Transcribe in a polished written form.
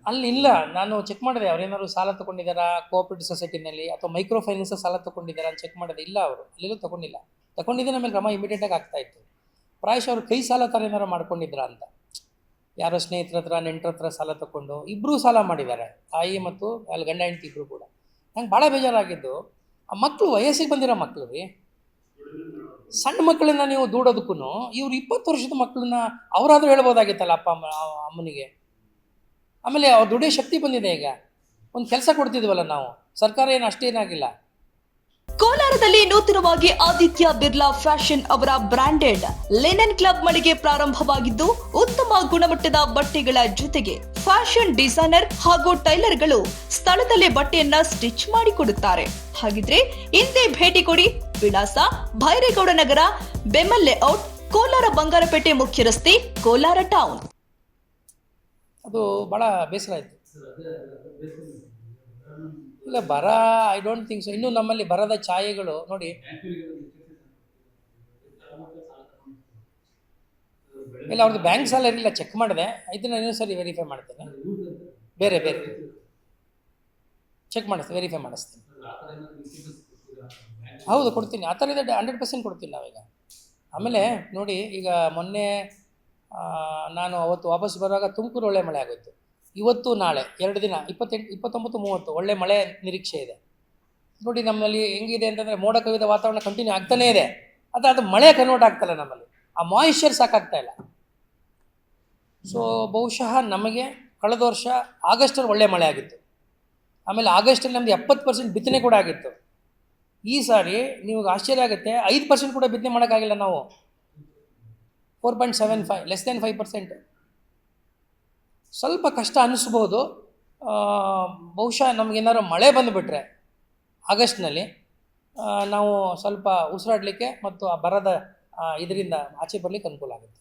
ಅಲ್ಲಿ ಇಲ್ಲ. ನಾನು ಚೆಕ್ ಮಾಡಿದೆ, ಅವ್ರೇನಾದ್ರು ಸಾಲ ತೊಗೊಂಡಿದ್ದಾರಾ ಕೋಆಪರೇಟಿವ್ ಸೊಸೈಟಿನಲ್ಲಿ ಅಥವಾ ಮೈಕ್ರೋ ಫೈನಾನ್ಸ್ ಸಾಲ ತೊಗೊಂಡಿದ್ದಾರಾ ಅಂತ ಚೆಕ್ ಮಾಡಿದೆ. ಇಲ್ಲ, ಅವರು ಅಲ್ಲೆಲ್ಲೂ ತೊಗೊಂಡಿಲ್ಲ. ತೊಗೊಂಡಿದ್ದೆ ಮೇಲೆ ಕ್ರಮ ಇಮಿಡಿಯೇಟಾಗಿ ಆಗ್ತಾ ಇತ್ತು. ಪ್ರಾಯಶಃ ಅವರು ಕೈ ಸಾಲ ಥರ ಏನಾರು ಮಾಡ್ಕೊಂಡಿದ್ರ ಅಂತ. ಯಾರೋ ಸ್ನೇಹಿತರ ಹತ್ರ ನೆಂಟರ ಹತ್ರ ಸಾಲ ತೊಗೊಂಡು ಇಬ್ಬರೂ ಸಾಲ ಮಾಡಿದ್ದಾರೆ, ತಾಯಿ ಮತ್ತು ಅಲ್ಲಿ ಗಂಡ ಹೆಂಡತಿ ಇಬ್ಬರು ಕೂಡ. ನಂಗೆ ಭಾಳ ಬೇಜಾರಾಗಿದ್ದು, ಆ ಮಕ್ಕಳು ವಯಸ್ಸಿಗೆ ಬಂದಿರೋ ಮಕ್ಕಳು ರೀ, ಸಣ್ಣ ಮಕ್ಕಳನ್ನ ನೀವು ದೂಡೋದಕ್ಕೂ ಇವ್ರು 20 ವರ್ಷದ ಮಕ್ಕಳನ್ನ ಅವರಾದ್ರೂ ಹೇಳ್ಬೋದಾಗಿತ್ತಲ್ಲ ಅಪ್ಪ ಅಮ್ಮನಿಗೆ. ಆಮೇಲೆ ಅವ್ರು ದುಡಿಯೋ ಶಕ್ತಿ ಬಂದಿದೆ. ಈಗ ಒಂದು ಕೆಲಸ ಕೊಡ್ತಿದ್ವಲ್ಲ ನಾವು, ಸರ್ಕಾರ ಏನು ಅಷ್ಟೇನಾಗಿಲ್ಲ. ಕೋಲಾರದಲ್ಲಿ ನೂತನವಾಗಿ ಆದಿತ್ಯ ಬಿರ್ಲಾ ಫ್ಯಾಷನ್ ಅವರ ಬ್ರಾಂಡೆಡ್ ಲಿನನ್ ಕ್ಲಬ್ ಮಳಿಗೆ ಪ್ರಾರಂಭವಾಗಿದ್ದು, ಉತ್ತಮ ಗುಣಮಟ್ಟದ ಬಟ್ಟೆಗಳ ಜೊತೆಗೆ ಫ್ಯಾಷನ್ ಡಿಸೈನರ್ ಹಾಗೂ ಟೈಲರ್ಗಳು ಸ್ಥಳದಲ್ಲೇ ಬಟ್ಟೆಯನ್ನ ಸ್ಟಿಚ್ ಮಾಡಿಕೊಡುತ್ತಾರೆ. ಹಾಗಿದ್ರೆ ಹಿಂದೆ ಭೇಟಿ ಕೊಡಿ. ವಿಳಾಸ ಭೈರೇಗೌಡ ನಗರ, ಬೆಮ್ಮಲ್ ಲೇಔಟ್, ಕೋಲಾರ ಬಂಗಾರಪೇಟೆ ಮುಖ್ಯ ರಸ್ತೆ, ಕೋಲಾರ ಟೌನ್. ಅದು ಭಾಳ ಬೇಸರ ಆಯಿತು. ಇಲ್ಲ, ಬರ ಐ ಡೋಂಟ್ ಥಿಂಕ್ ಸೊ. ಇನ್ನೂ ನಮ್ಮಲ್ಲಿ ಬರದ ಛಾಯೆಗಳು ನೋಡಿ. ಇಲ್ಲ, ಅವ್ರದ್ದು ಬ್ಯಾಂಕ್ ಸಾಲ ಇರಲಿಲ್ಲ, ಚೆಕ್ ಮಾಡಿದೆ. ಇದನ್ನ ಇನ್ನೂ ಸರಿ ವೆರಿಫೈ ಮಾಡ್ತೇನೆ. ಬೇರೆ ಚೆಕ್ ಮಾಡಿಸ್ತೀನಿ, ವೆರಿಫೈ ಮಾಡಿಸ್ತೀನಿ. ಹೌದು, ಕೊಡ್ತೀನಿ. ಆ ಥರ ಇದೆ, 100% ಕೊಡ್ತೀನಿ ನಾವೀಗ. ಆಮೇಲೆ ನೋಡಿ, ಈಗ ಮೊನ್ನೆ ನಾನು ಅವತ್ತು ವಾಪಸ್ ಬರುವಾಗ ತುಮಕೂರು ಒಳ್ಳೆ ಮಳೆ ಆಗೋಯ್ತು. ಇವತ್ತು ನಾಳೆ 2 ದಿನ 28, 29, 30 ಒಳ್ಳೆ ಮಳೆ ನಿರೀಕ್ಷೆ ಇದೆ. ನೋಡಿ ನಮ್ಮಲ್ಲಿ ಹೆಂಗಿದೆ ಅಂತಂದರೆ, ಮೋಡ ಕವಿದ ವಾತಾವರಣ ಕಂಟಿನ್ಯೂ ಆಗ್ತಾನೇ ಇದೆ. ಅದು ಮಳೆ ಕನ್ವರ್ಟ್ ಆಗ್ತಾಯಿಲ್ಲ ನಮ್ಮಲ್ಲಿ, ಆ ಮಾಯಿಶ್ಚರ್ ಸಾಕಾಗ್ತಾ ಇಲ್ಲ. ಸೊ ಬಹುಶಃ ನಮಗೆ ಕಳೆದ ವರ್ಷ ಆಗಸ್ಟಲ್ಲಿ ಒಳ್ಳೆ ಮಳೆ ಆಗಿತ್ತು. ಆಮೇಲೆ ಆಗಸ್ಟಲ್ಲಿ ನಮ್ಮದು 70% ಬಿತ್ತನೆ ಕೂಡ ಆಗಿತ್ತು. ಈ ಸಾರಿ ನಿಮಗೆ ಆಶ್ಚರ್ಯ ಆಗುತ್ತೆ, 5% ಕೂಡ ಬಿತ್ತನೆ ಮಾಡೋಕ್ಕಾಗಿಲ್ಲ ನಾವು. 4.75, ಲೆಸ್ ದೆನ್ 5%. ಸ್ವಲ್ಪ ಕಷ್ಟ ಅನ್ನಿಸ್ಬೋದು. ಬಹುಶಃ ನಮಗೇನಾದ್ರು ಮಳೆ ಬಂದುಬಿಟ್ರೆ ಆಗಸ್ಟ್ನಲ್ಲಿ ನಾವು ಸ್ವಲ್ಪ ಉಸಿರಾಡಲಿಕ್ಕೆ ಮತ್ತು ಆ ಬರದ ಇದರಿಂದ ಆಚೆ ಬರಲಿಕ್ಕೆ ಅನುಕೂಲ ಆಗುತ್ತೆ.